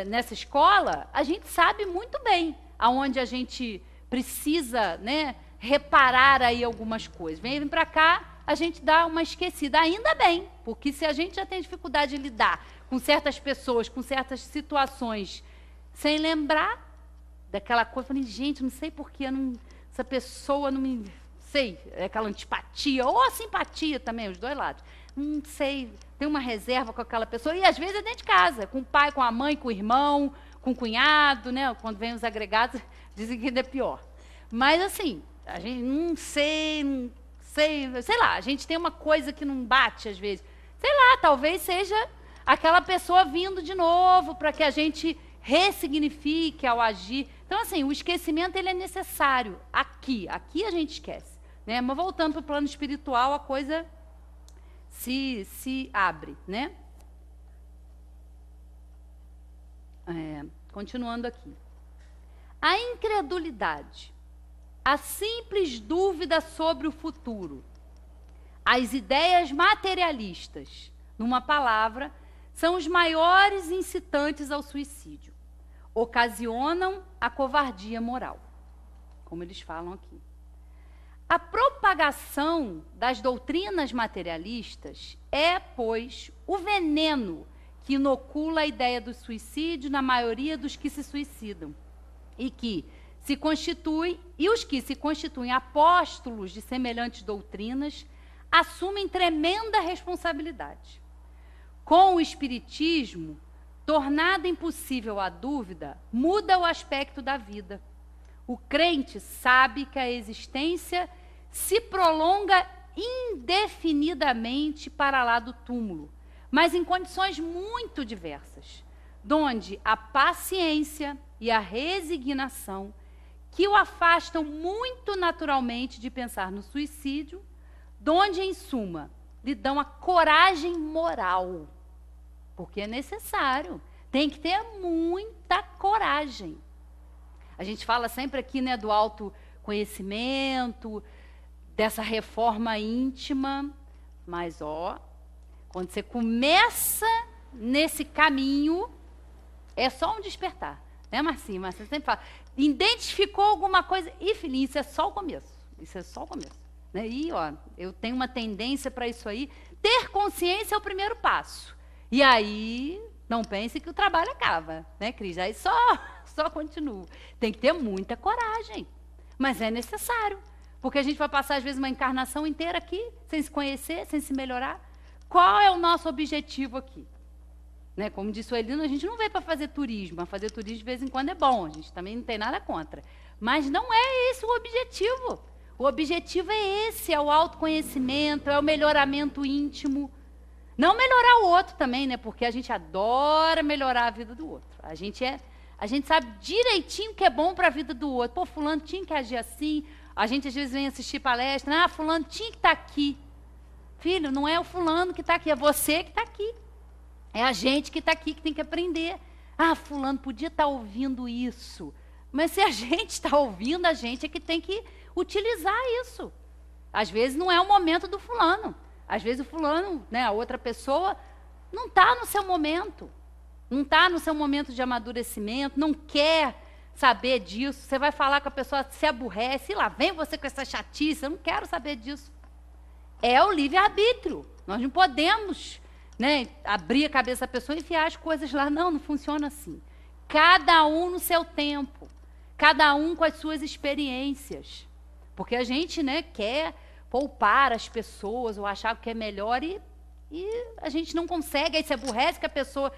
nessa escola, a gente sabe muito bem aonde a gente precisa, né, reparar aí algumas coisas. Vem para cá, a gente dá uma esquecida. Ainda bem, porque se a gente já tem dificuldade de lidar com certas pessoas, com certas situações, sem lembrar daquela coisa, eu falei, gente, não sei porquê, essa pessoa não me... sei, é aquela antipatia, ou a simpatia também, os dois lados. Não sei, tem uma reserva com aquela pessoa, e às vezes é dentro de casa, com o pai, com a mãe, com o irmão, com o cunhado, né? Quando vem os agregados, dizem que ainda é pior. Mas assim, a gente não sei, sei lá, a gente tem uma coisa que não bate às vezes. Sei lá, talvez seja aquela pessoa vindo de novo para que a gente ressignifique ao agir. Então, assim, o esquecimento ele é necessário aqui a gente esquece. Né? Mas voltando para o plano espiritual, a coisa se abre. Né? Continuando aqui. A incredulidade. a simples dúvida sobre o futuro, as ideias materialistas, numa palavra, são os maiores incitantes ao suicídio. Ocasionam a covardia moral, como eles falam aqui. A propagação das doutrinas materialistas é, pois, o veneno que inocula a ideia do suicídio na maioria dos que se suicidam e os que se constituem apóstolos de semelhantes doutrinas assumem tremenda responsabilidade. Com o espiritismo, tornada impossível a dúvida, muda o aspecto da vida. O crente sabe que a existência se prolonga indefinidamente para lá do túmulo, mas em condições muito diversas, donde a paciência e a resignação, que o afastam muito naturalmente de pensar no suicídio, donde, em suma, lhe dão a coragem moral, porque é necessário, tem que ter muita coragem. A gente fala sempre aqui, né, do autoconhecimento, dessa reforma íntima, mas, quando você começa nesse caminho, é só um despertar. Né, Marcinha? Marcinha sempre fala, identificou alguma coisa, e filhinho, isso é só o começo. Isso é só o começo. Né? E, eu tenho uma tendência para isso aí. Ter consciência é o primeiro passo. E aí, não pense que o trabalho acaba, né, Cris? Aí só continua. Tem que ter muita coragem, mas é necessário. Porque a gente vai passar, às vezes, uma encarnação inteira aqui, sem se conhecer, sem se melhorar. Qual é o nosso objetivo aqui? Né? Como disse o Elino, a gente não veio para fazer turismo. Fazer turismo de vez em quando é bom, a gente também não tem nada contra. Mas não é esse o objetivo. O objetivo é esse, é o autoconhecimento, é o melhoramento íntimo. Não melhorar o outro também, né? Porque a gente adora melhorar a vida do outro. A gente sabe direitinho o que é bom para a vida do outro. Pô, fulano tinha que agir assim. A gente, às vezes, vem assistir palestra. Ah, fulano tinha que estar aqui. Filho, não é o fulano que está aqui, é você que está aqui. É a gente que está aqui que tem que aprender. Ah, fulano podia estar ouvindo isso. Mas se a gente está ouvindo, a gente é que tem que utilizar isso. Às vezes não é o momento do fulano. Às vezes o fulano, né, a outra pessoa, não está no seu momento. Não está no seu momento de amadurecimento, não quer saber disso. Você vai falar com a pessoa, se aborrece, e lá vem você com essa chatice, eu não quero saber disso. É o livre-arbítrio. Nós não podemos, né, abrir a cabeça da pessoa e enfiar as coisas lá. Não funciona assim. Cada um no seu tempo. Cada um com as suas experiências. Porque a gente, né, quer poupar as pessoas ou achar que é melhor e a gente não consegue. Aí se aborrece que a pessoa...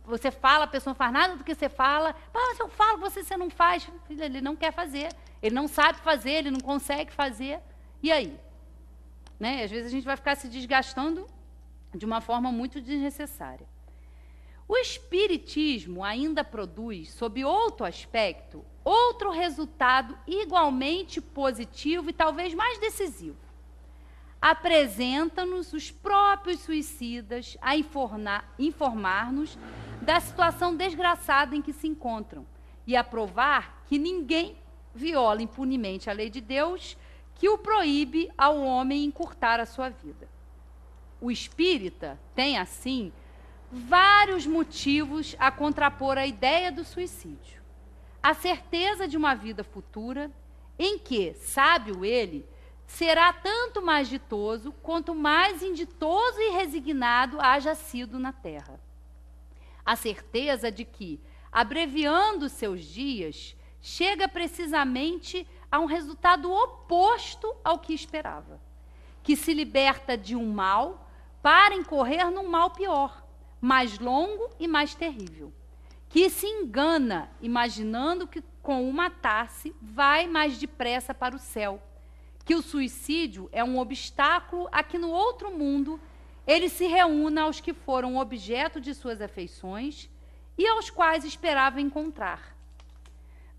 Você fala, a pessoa não faz nada do que você fala. Se eu falo, você não faz. Ele não quer fazer. Ele não sabe fazer, ele não consegue fazer. E aí? Né? Às vezes a gente vai ficar se desgastando de uma forma muito desnecessária. O espiritismo ainda produz, sob outro aspecto, outro resultado igualmente positivo e talvez mais decisivo. Apresenta-nos os próprios suicidas a informar-nos da situação desgraçada em que se encontram e a provar que ninguém viola impunemente a lei de Deus que o proíbe ao homem encurtar a sua vida. O espírita tem, assim, vários motivos a contrapor a ideia do suicídio. A certeza de uma vida futura em que, sábio ele, será tanto mais ditoso quanto mais inditoso e resignado haja sido na terra. A certeza de que, abreviando seus dias, chega precisamente a um resultado oposto ao que esperava, que se liberta de um mal para incorrer num mal pior, mais longo e mais terrível, que se engana imaginando que com o matar-se vai mais depressa para o céu, que o suicídio é um obstáculo a que no outro mundo ele se reúna aos que foram objeto de suas afeições e aos quais esperava encontrar,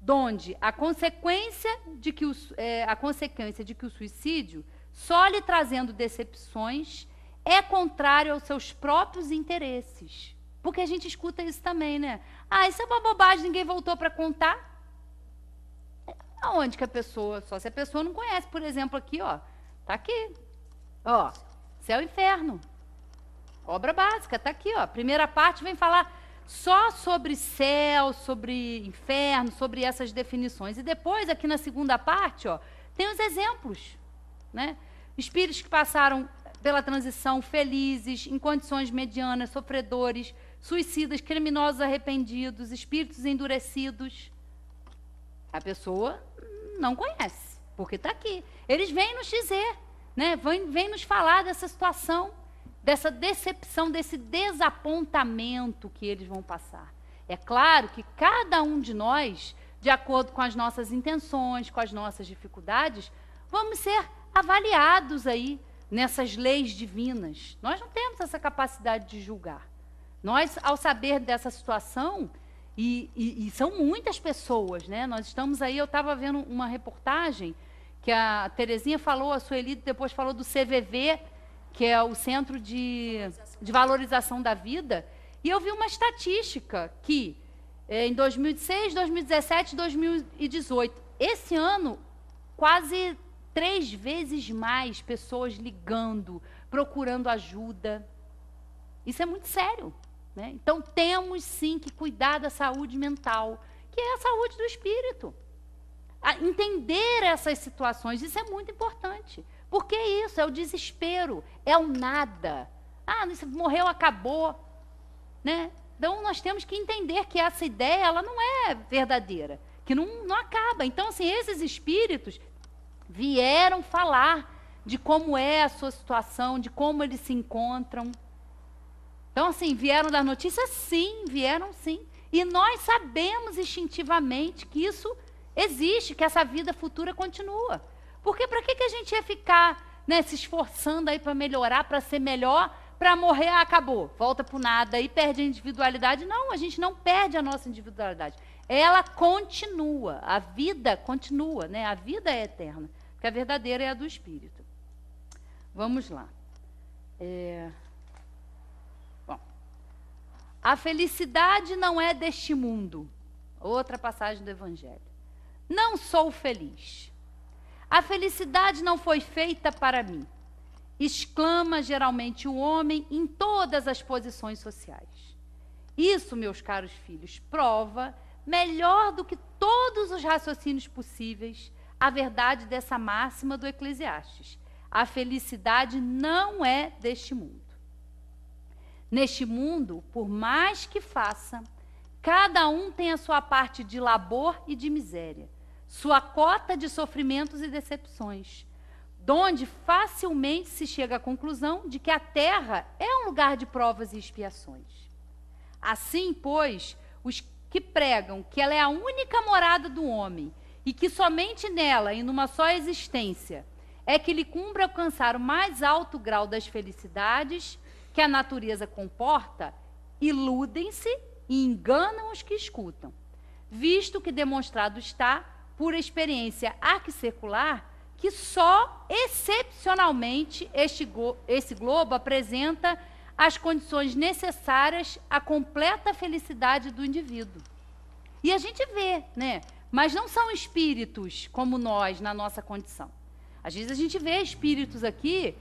donde a consequência de que o suicídio, só lhe trazendo decepções, é contrário aos seus próprios interesses. Porque a gente escuta isso também, né? Isso é uma bobagem, ninguém voltou para contar. Aonde que a pessoa, só se a pessoa não conhece, por exemplo, aqui, ó, tá aqui, ó, céu e inferno, obra básica, tá aqui, ó, primeira parte vem falar só sobre céu, sobre inferno, sobre essas definições, e depois, aqui na segunda parte, ó, tem os exemplos, né, espíritos que passaram pela transição felizes, em condições medianas, sofredores, suicidas, criminosos arrependidos, espíritos endurecidos. A pessoa não conhece, porque está aqui. Eles vêm nos dizer, né? Vêm nos falar dessa situação, dessa decepção, desse desapontamento que eles vão passar. É claro que cada um de nós, de acordo com as nossas intenções, com as nossas dificuldades, vamos ser avaliados aí nessas leis divinas. Nós não temos essa capacidade de julgar. Nós, ao saber dessa situação, e são muitas pessoas, né? Nós estamos aí, eu estava vendo uma reportagem que a Terezinha falou, a Sueli depois falou do CVV, que é o Centro de Valorização da Vida, e eu vi uma estatística que em 2006, 2017 e 2018, esse ano, quase 3 vezes mais pessoas ligando, procurando ajuda. Isso é muito sério. Né? Então, temos sim que cuidar da saúde mental, que é a saúde do espírito. Entender essas situações, isso é muito importante. Porque é isso, é o desespero, é o nada. Isso morreu, acabou. Né? Então, nós temos que entender que essa ideia ela não é verdadeira, que não acaba. Então, assim, esses espíritos vieram falar de como é a sua situação, de como eles se encontram. Então, assim, vieram dar notícias? Sim, vieram sim. E nós sabemos instintivamente que isso existe, que essa vida futura continua. Porque para que a gente ia ficar, né, se esforçando aí para melhorar, para ser melhor, para morrer, acabou, volta para o nada e perde a individualidade? Não, a gente não perde a nossa individualidade. Ela continua, a vida continua, né? A vida é eterna, porque a verdadeira é a do espírito. Vamos lá. A felicidade não é deste mundo. Outra passagem do Evangelho. Não sou feliz. A felicidade não foi feita para mim. Exclama geralmente o homem em todas as posições sociais. Isso, meus caros filhos, prova, melhor do que todos os raciocínios possíveis, a verdade dessa máxima do Eclesiastes. A felicidade não é deste mundo. Neste mundo, por mais que faça, cada um tem a sua parte de labor e de miséria, sua cota de sofrimentos e decepções, donde facilmente se chega à conclusão de que a terra é um lugar de provas e expiações. Assim, pois, os que pregam que ela é a única morada do homem e que somente nela e numa só existência é que lhe cumpre alcançar o mais alto grau das felicidades que a natureza comporta, iludem-se e enganam os que escutam, visto que demonstrado está, por experiência arquissecular, que só excepcionalmente esse globo apresenta as condições necessárias à completa felicidade do indivíduo. E a gente vê, né? Mas não são espíritos como nós, na nossa condição. Às vezes a gente vê espíritos aqui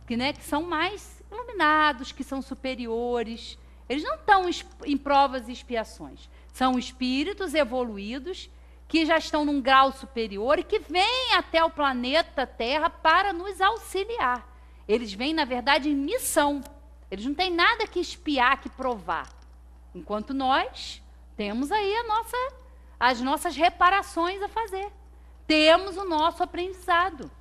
que são mais iluminados, que são superiores. Eles não estão em provas e expiações. São espíritos evoluídos que já estão num grau superior e que vêm até o planeta Terra para nos auxiliar. Eles vêm, na verdade, em missão. Eles não têm nada que espiar, que provar. Enquanto nós temos aí as nossas reparações a fazer. Temos o nosso aprendizado.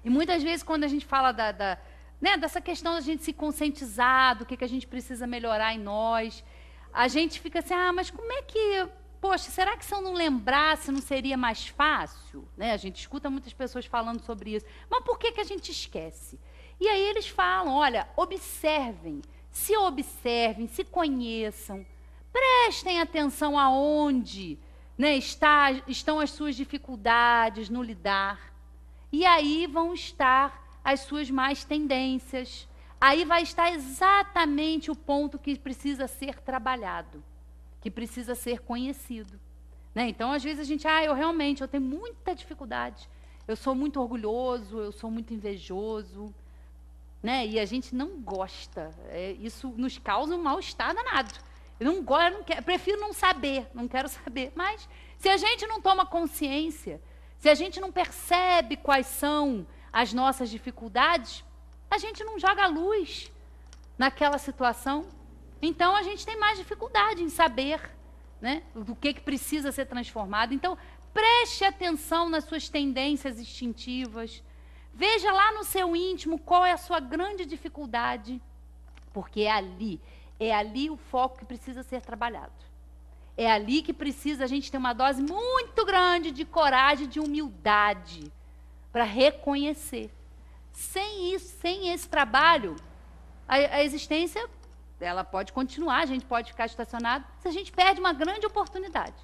E muitas vezes, quando a gente fala dessa questão da gente se conscientizar do que a gente precisa melhorar em nós, a gente fica assim, mas como é que... Poxa, será que se eu não lembrasse não seria mais fácil? Né? A gente escuta muitas pessoas falando sobre isso. Mas por que a gente esquece? E aí eles falam, olha, observem, se conheçam, prestem atenção aonde estão as suas dificuldades no lidar. E aí vão estar as suas más tendências. Aí vai estar exatamente o ponto que precisa ser trabalhado, que precisa ser conhecido. Né? Então, às vezes, a gente, eu tenho muita dificuldade. Eu sou muito orgulhoso, eu sou muito invejoso. Né? E a gente não gosta. Isso nos causa um mal-estar danado. Eu não gosto, prefiro não saber, não quero saber. Mas, se a gente não toma consciência, se a gente não percebe quais são as nossas dificuldades, a gente não joga luz naquela situação. Então, a gente tem mais dificuldade em saber, né, do que precisa ser transformado. Então, preste atenção nas suas tendências instintivas. Veja lá no seu íntimo qual é a sua grande dificuldade, porque é ali o foco que precisa ser trabalhado. É ali que a gente ter uma dose muito grande de coragem, de humildade, para reconhecer. Sem isso, sem esse trabalho, a existência, ela pode continuar, a gente pode ficar estacionado, se a gente perde uma grande oportunidade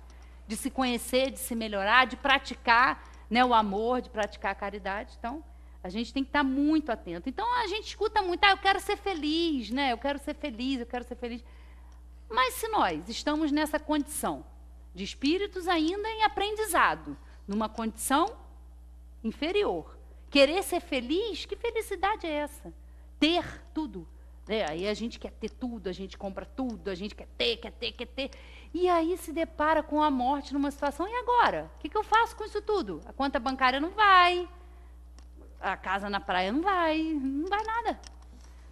de se conhecer, de se melhorar, de praticar, né, o amor, de praticar a caridade. Então, a gente tem que estar muito atento. Então, a gente escuta muito, eu quero ser feliz, né? Eu quero ser feliz, eu quero ser feliz. Mas se nós estamos nessa condição de espíritos ainda em aprendizado, numa condição inferior, querer ser feliz, que felicidade é essa? Ter tudo. Aí a gente quer ter tudo, a gente compra tudo, a gente quer ter. E aí se depara com a morte numa situação, e agora? O que eu faço com isso tudo? A conta bancária não vai, a casa na praia não vai nada.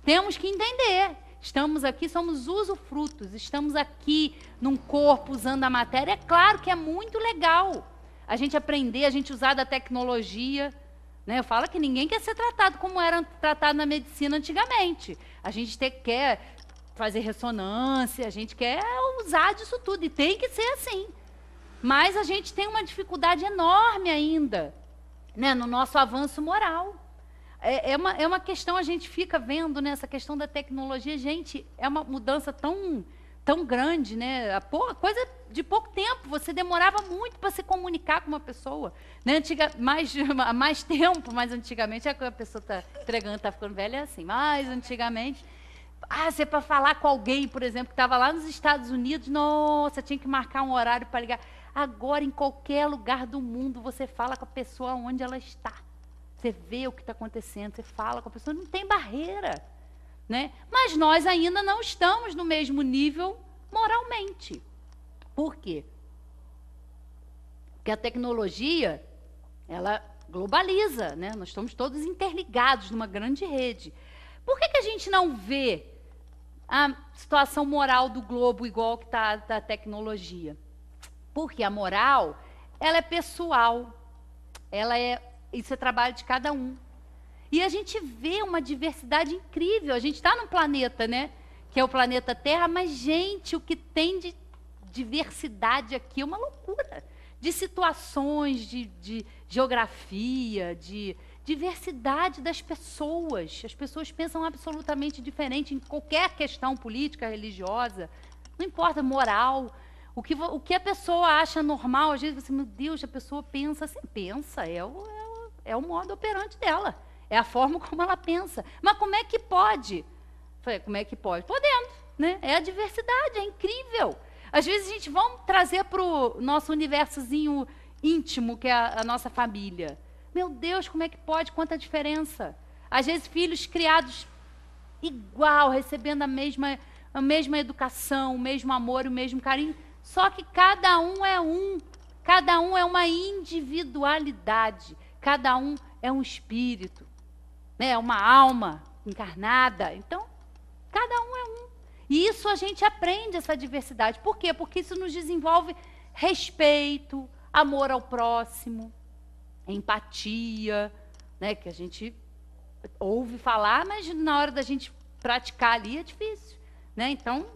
Temos que entender. Estamos aqui, somos usufrutos, estamos aqui num corpo usando a matéria. É claro que é muito legal a gente aprender, a gente usar da tecnologia. Né? Eu falo que ninguém quer ser tratado como era tratado na medicina antigamente. A gente quer fazer ressonância, a gente quer usar disso tudo, e tem que ser assim. Mas a gente tem uma dificuldade enorme ainda, né, no nosso avanço moral. É uma questão, a gente fica vendo nessa questão da tecnologia, gente, é uma mudança tão grande, né? Coisa de pouco tempo, você demorava muito para se comunicar com uma pessoa. Né? Mais tempo, mas antigamente, a pessoa está entregando, está ficando velha, é assim, mas antigamente, você para falar com alguém, por exemplo, que estava lá nos Estados Unidos, nossa, tinha que marcar um horário para ligar. Agora, em qualquer lugar do mundo, você fala com a pessoa onde ela está. Você vê o que está acontecendo, você fala com a pessoa, não tem barreira. Né? Mas nós ainda não estamos no mesmo nível moralmente. Por quê? Porque a tecnologia, ela globaliza, né? Nós estamos todos interligados numa grande rede. Por que a gente não vê a situação moral do globo igual que está da tecnologia? Porque a moral, ela é pessoal, isso é trabalho de cada um. E a gente vê uma diversidade incrível. A gente está num planeta, né, que é o planeta Terra, mas, gente, o que tem de diversidade aqui é uma loucura. De situações, de geografia, de diversidade das pessoas. As pessoas pensam absolutamente diferente em qualquer questão política, religiosa, não importa, moral. O que a pessoa acha normal, às vezes você, meu Deus, a pessoa pensa assim, é o modo operante dela. É a forma como ela pensa. Mas como é que pode? Falei, como é que pode? Podendo, né? É a diversidade, é incrível. Às vezes a gente vamos trazer para o nosso universozinho íntimo, que é a nossa família. Meu Deus, como é que pode? Quanta diferença. Às vezes filhos criados igual, recebendo a mesma educação, o mesmo amor, o mesmo carinho. Só que cada um é uma individualidade. Cada um é um espírito. É uma alma encarnada. Então, cada um é um. E isso a gente aprende, essa diversidade. Por quê? Porque isso nos desenvolve respeito, amor ao próximo, empatia, né? Que a gente ouve falar, mas na hora da gente praticar ali é difícil. Né? Então,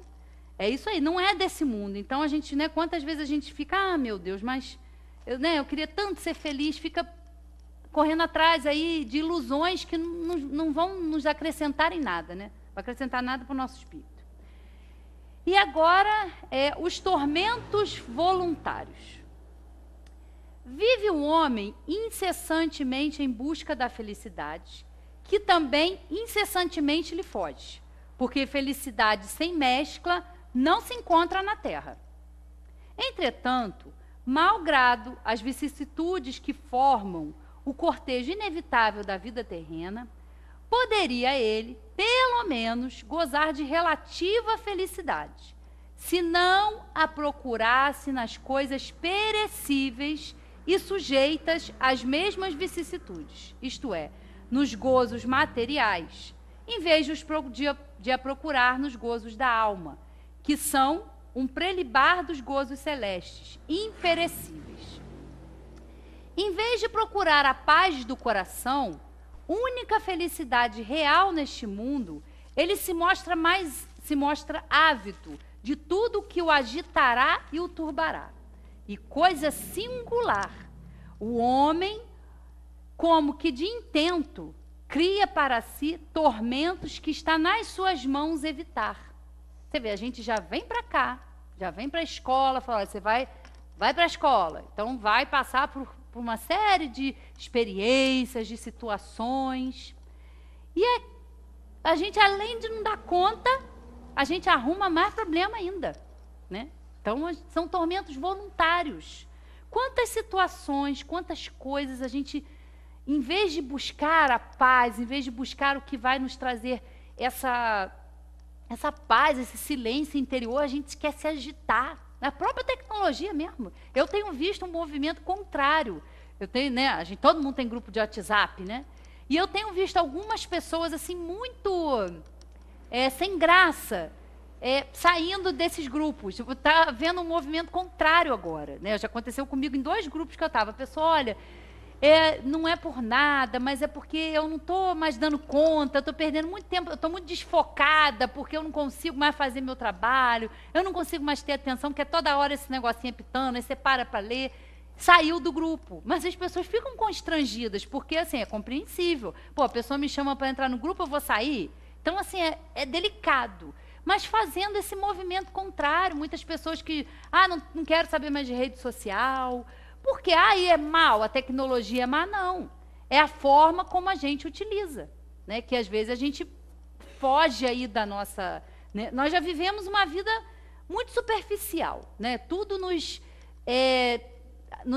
é isso aí. Não é desse mundo. Então, a gente, né, quantas vezes a gente fica, meu Deus, mas eu queria tanto ser feliz, fica correndo atrás aí de ilusões que não vão nos acrescentar em nada, né? Não vai acrescentar nada para o nosso espírito. E agora, os tormentos voluntários. Vive o homem incessantemente em busca da felicidade, que também incessantemente lhe foge, porque felicidade sem mescla não se encontra na terra. Entretanto, malgrado as vicissitudes que formam o cortejo inevitável da vida terrena, poderia ele, pelo menos, gozar de relativa felicidade, se não a procurasse nas coisas perecíveis e sujeitas às mesmas vicissitudes, isto é, nos gozos materiais, em vez de a procurar nos gozos da alma, que são um prelibar dos gozos celestes, imperecíveis. Em vez de procurar a paz do coração, única felicidade real neste mundo, ele se mostra ávido de tudo que o agitará e o turbará. E coisa singular, o homem, como que de intento, cria para si tormentos que está nas suas mãos evitar. Você vê, a gente já vem para cá, já vem para a escola, fala, você vai para a escola, então vai passar por uma série de experiências, de situações. E a gente, além de não dar conta, a gente arruma mais problema ainda, né? Então, são tormentos voluntários. Quantas situações, quantas coisas a gente, em vez de buscar a paz, em vez de buscar o que vai nos trazer essa paz, esse silêncio interior, a gente quer se agitar. Na própria tecnologia mesmo. Eu tenho visto um movimento contrário. Eu tenho, né, todo mundo tem grupo de WhatsApp, né? E eu tenho visto algumas pessoas assim muito sem graça, saindo desses grupos. Está vendo um movimento contrário agora, né? Já aconteceu comigo em 2 grupos que eu estava. A pessoa, olha, não é por nada, mas é porque eu não estou mais dando conta, eu estou perdendo muito tempo, eu estou muito desfocada, porque eu não consigo mais fazer meu trabalho, eu não consigo mais ter atenção, porque é toda hora esse negocinho apitando, aí você para ler. Saiu do grupo. Mas as pessoas ficam constrangidas, porque, assim, é compreensível. Pô, a pessoa me chama para entrar no grupo, eu vou sair? Então, assim, é delicado. Mas fazendo esse movimento contrário, muitas pessoas que, não quero saber mais de rede social, porque aí é mal, a tecnologia é má, não. É a forma como a gente utiliza, né? Que às vezes a gente foge aí da nossa... Né? Nós já vivemos uma vida muito superficial, né? Tudo nos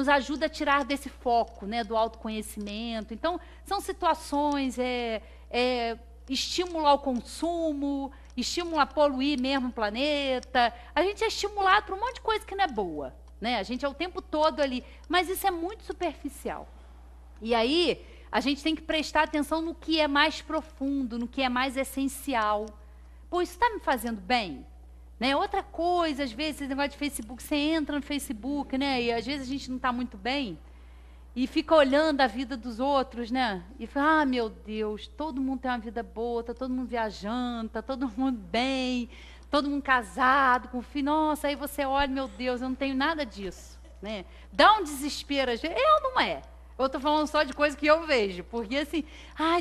ajuda a tirar desse foco, né? Do autoconhecimento. Então, são situações, estímulo ao consumo, estímulo a poluir mesmo o planeta. A gente é estimulado por um monte de coisa que não é boa. Né? A gente é o tempo todo ali, mas isso é muito superficial. E aí, a gente tem que prestar atenção no que é mais profundo, no que é mais essencial. Pô, isso está me fazendo bem? Né? Outra coisa, às vezes, esse negócio de Facebook, você entra no Facebook, né? E às vezes a gente não está muito bem, e fica olhando a vida dos outros, né? E fala, meu Deus, todo mundo tem uma vida boa, está todo mundo viajando, está todo mundo bem, todo mundo casado, com filho. Nossa, aí você olha, meu Deus, eu não tenho nada disso. Né? Dá um desespero, às vezes. Não é. Eu estou falando só de coisa que eu vejo. Porque, assim,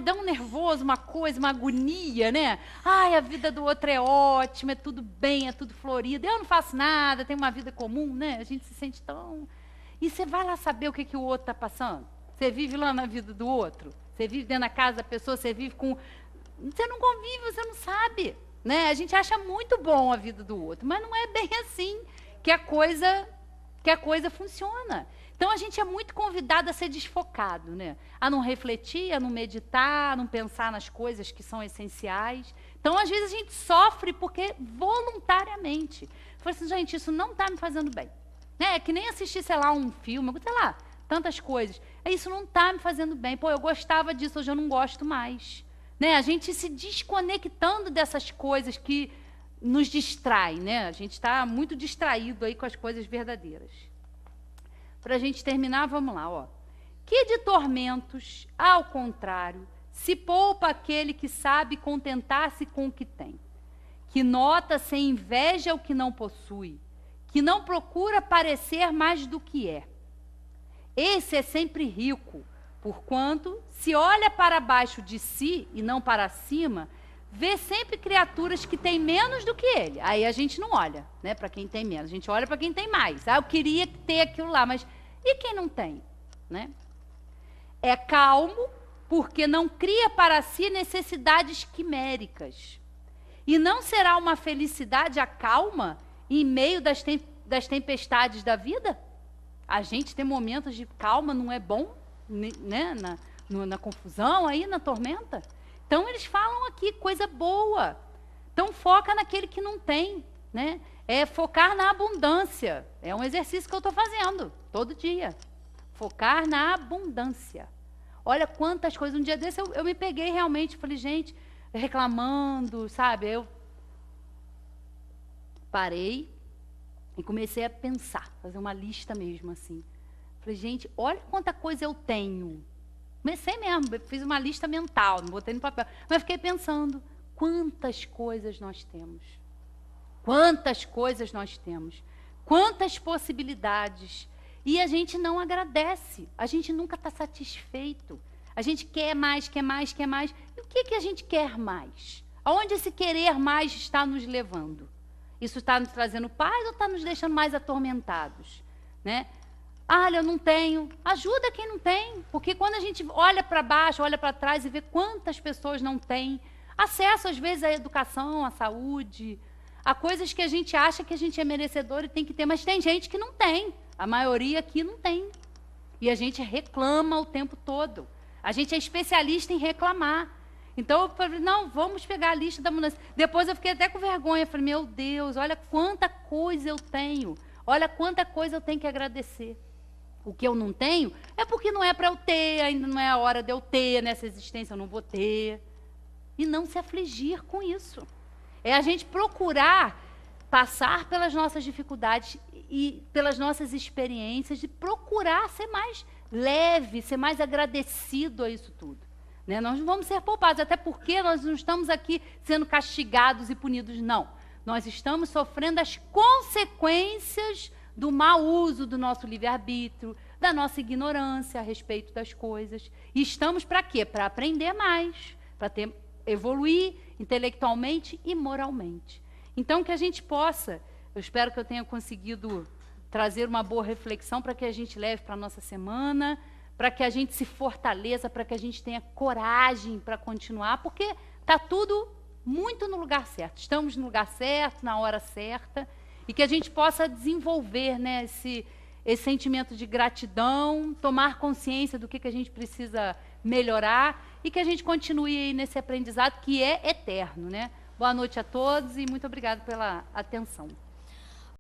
dá um nervoso, uma coisa, uma agonia, né? A vida do outro é ótima, é tudo bem, é tudo florido. Eu não faço nada, tenho uma vida comum, né? A gente se sente tão... E você vai lá saber o que o outro está passando? Você vive lá na vida do outro? Você vive dentro da casa da pessoa, você vive com... Você não convive, você não sabe. Né? A gente acha muito bom a vida do outro, mas não é bem assim que a coisa funciona. Então, a gente é muito convidado a ser desfocado, né? A não refletir, a não meditar, a não pensar nas coisas que são essenciais. Então, às vezes, a gente sofre porque voluntariamente. Fala assim, gente, isso não está me fazendo bem. Né? É que nem assistir, sei lá, um filme, sei lá, tantas coisas. Isso não está me fazendo bem. Pô, eu gostava disso, hoje eu não gosto mais. Né? A gente se desconectando dessas coisas que nos distraem, né? A gente está muito distraído aí com as coisas verdadeiras. Para a gente terminar, vamos lá. Ó. Que de tormentos, ao contrário, se poupa aquele que sabe contentar-se com o que tem, que nota sem inveja o que não possui, que não procura parecer mais do que é. Esse é sempre rico, porquanto, se olha para baixo de si e não para cima, vê sempre criaturas que têm menos do que ele. Aí a gente não olha, né, para quem tem menos, a gente olha para quem tem mais. Eu queria ter aquilo lá, mas e quem não tem? Né? É calmo porque não cria para si necessidades quiméricas. E não será uma felicidade a calma em meio das tempestades da vida? A gente ter momentos de calma não é bom, né? Na confusão, aí na tormenta. Então, eles falam aqui coisa boa. Então, foca naquele que não tem, né? É focar na abundância. É um exercício que eu estou fazendo todo dia. Focar na abundância. Olha quantas coisas. Um dia desse eu me peguei realmente, falei, gente, reclamando, sabe? Eu parei e comecei a pensar, fazer uma lista mesmo, assim. Falei, gente, olha quanta coisa eu tenho. Comecei mesmo, fiz uma lista mental, não botei no papel. Mas fiquei pensando, quantas coisas nós temos. Quantas coisas nós temos. Quantas possibilidades. E a gente não agradece. A gente nunca está satisfeito. A gente quer mais, quer mais, quer mais. E o que a gente quer mais? Aonde esse querer mais está nos levando? Isso está nos trazendo paz ou está nos deixando mais atormentados? Né? Olha, eu não tenho. Ajuda quem não tem. Porque quando a gente olha para baixo, olha para trás e vê quantas pessoas não têm acesso, às vezes, à educação, à saúde, a coisas que a gente acha que a gente é merecedor e tem que ter, mas tem gente que não tem. A maioria aqui não tem. E a gente reclama o tempo todo. A gente é especialista em reclamar. Então, eu falei, não, vamos pegar a lista da mudança. Depois eu fiquei até com vergonha. Falei, meu Deus, olha quanta coisa eu tenho. Olha quanta coisa eu tenho que agradecer. O que eu não tenho é porque não é para eu ter, ainda não é a hora de eu ter, nessa existência eu não vou ter. E não se afligir com isso. É a gente procurar passar pelas nossas dificuldades e pelas nossas experiências e procurar ser mais leve, ser mais agradecido a isso tudo. Né? Nós não vamos ser poupados, até porque nós não estamos aqui sendo castigados e punidos, não. Nós estamos sofrendo as consequências do mau uso do nosso livre-arbítrio, da nossa ignorância a respeito das coisas. E estamos para quê? Para aprender mais, para evoluir intelectualmente e moralmente. Então, que a gente possa, eu espero que eu tenha conseguido trazer uma boa reflexão para que a gente leve para a nossa semana, para que a gente se fortaleça, para que a gente tenha coragem para continuar, porque está tudo muito no lugar certo. Estamos no lugar certo, na hora certa, e que a gente possa desenvolver, né, esse sentimento de gratidão, tomar consciência do que a gente precisa melhorar e que a gente continue aí nesse aprendizado que é eterno, né? Boa noite a todos e muito obrigada pela atenção.